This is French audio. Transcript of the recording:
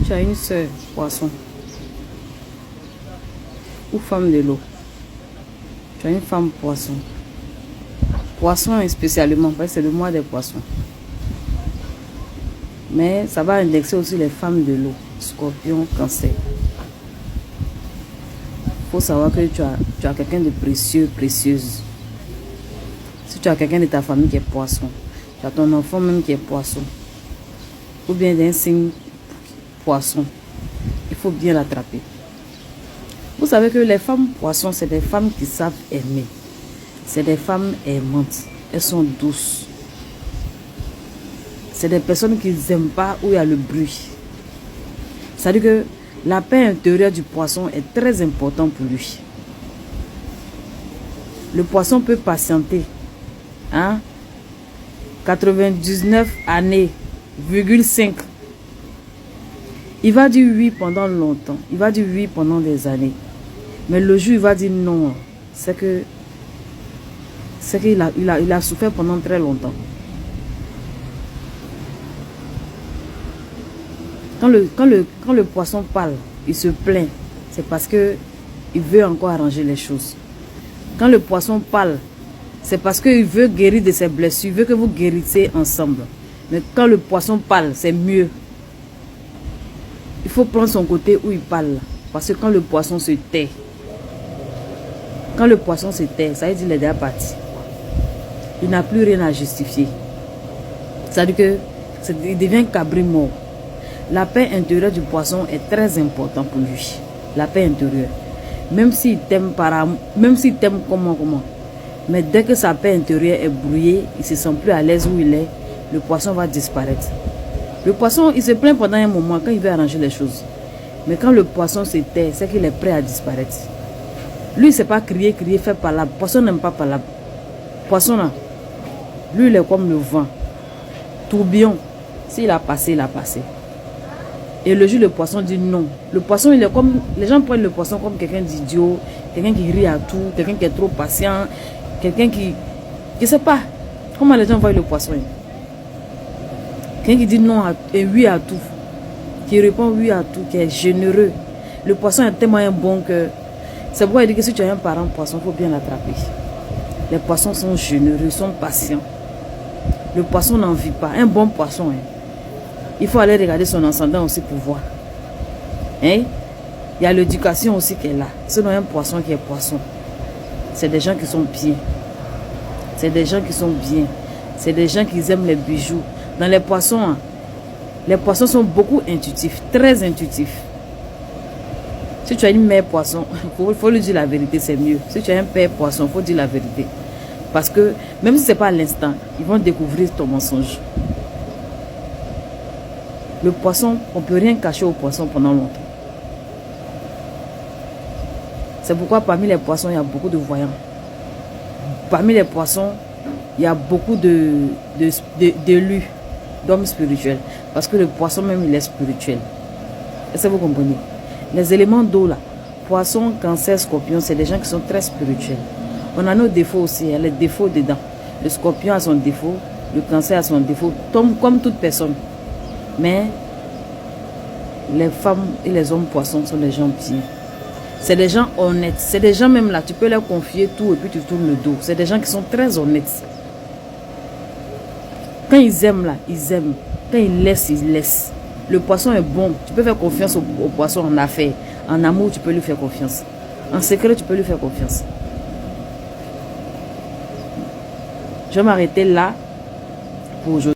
tu as une soeur poisson ou femme de l'eau, tu as une femme poisson. Poisson spécialement, parce que c'est le mois des poissons. Mais ça va indexer aussi les femmes de l'eau, scorpion, cancer. Il faut savoir que tu as quelqu'un de précieux, précieuse. Si tu as quelqu'un de ta famille qui est poisson, tu as ton enfant même qui est poisson, ou bien d'un signe poisson, il faut bien l'attraper. Vous savez que les femmes poissons, c'est des femmes qui savent aimer. C'est des femmes aimantes. Elles sont douces. C'est des personnes qui n'aiment pas où il y a le bruit. C'est-à-dire que la paix intérieure du poisson est très importante pour lui. Le poisson peut patienter. 99 années, 5. Il va dire oui pendant longtemps. Il va dire oui pendant des années. Mais le jour il va dire non, c'est qu'il a souffert pendant très longtemps. Quand le poisson parle, il se plaint, c'est parce que il veut encore arranger les choses. Quand le poisson parle, c'est parce qu'il veut guérir de ses blessures, il veut que vous guérissez ensemble. Mais quand le poisson parle, c'est mieux. Il faut prendre son côté où il parle. Parce que quand le poisson se tait, ça veut dire qu'il est déjà parti. Il n'a plus rien à justifier. C'est-à-dire qu'il devient cabri mort. La paix intérieure du poisson est très importante pour lui. La paix intérieure. Même s'il t'aime comment. Mais dès que sa paix intérieure est brouillée, il ne se sent plus à l'aise où il est, le poisson va disparaître. Le poisson, il se plaint pendant un moment quand il veut arranger les choses. Mais quand le poisson se tait, c'est qu'il est prêt à disparaître. Lui, c'est pas crier, faire palabre. Poisson n'aime pas palabre. Poisson là, lui, il est comme le vent. Tourbillon. S'il a passé, il a passé. Et le jour, le poisson dit non. Le poisson, il est comme... Les gens prennent le poisson comme quelqu'un d'idiot, quelqu'un qui rit à tout, quelqu'un qui est trop patient, quelqu'un qui... Je sais pas comment les gens voient le poisson. Quelqu'un qui dit non et oui à tout. Qui répond oui à tout, qui est généreux. Le poisson est tellement un bon que... C'est pourquoi il dit que si tu as un parent poisson, il faut bien l'attraper. Les poissons sont généreux, ils sont patients. Le poisson n'en vit pas. Un bon poisson, il faut aller regarder son ascendant aussi pour voir. Il y a l'éducation aussi qui est là. Sinon, un poisson qui est poisson, c'est des gens qui sont bien. C'est des gens qui sont bien. C'est des gens qui aiment les bijoux. Dans les poissons sont beaucoup intuitifs, très intuitifs. Si tu as une mère poisson, il faut lui dire la vérité, c'est mieux. Si tu as un père poisson, il faut dire la vérité. Parce que même si ce n'est pas à l'instant, ils vont découvrir ton mensonge. Le poisson, on ne peut rien cacher au poisson pendant longtemps. C'est pourquoi parmi les poissons, il y a beaucoup de voyants. Parmi les poissons, il y a beaucoup d'élus, d'hommes spirituels. Parce que le poisson même, il est spirituel. Est-ce que vous comprenez? Les éléments d'eau là, poisson, cancer, scorpion, c'est des gens qui sont très spirituels. On a nos défauts aussi, il y a les défauts dedans. Le scorpion a son défaut, le cancer a son défaut, comme toute personne. Mais les femmes et les hommes poissons sont des gens bien. C'est des gens honnêtes. C'est des gens même là, tu peux leur confier tout et puis tu tournes le dos. C'est des gens qui sont très honnêtes. Quand ils aiment là, ils aiment. Quand ils laissent. Le poisson est bon. Tu peux faire confiance au poisson en affaires. En amour, tu peux lui faire confiance. En secret, tu peux lui faire confiance. Je vais m'arrêter là pour aujourd'hui.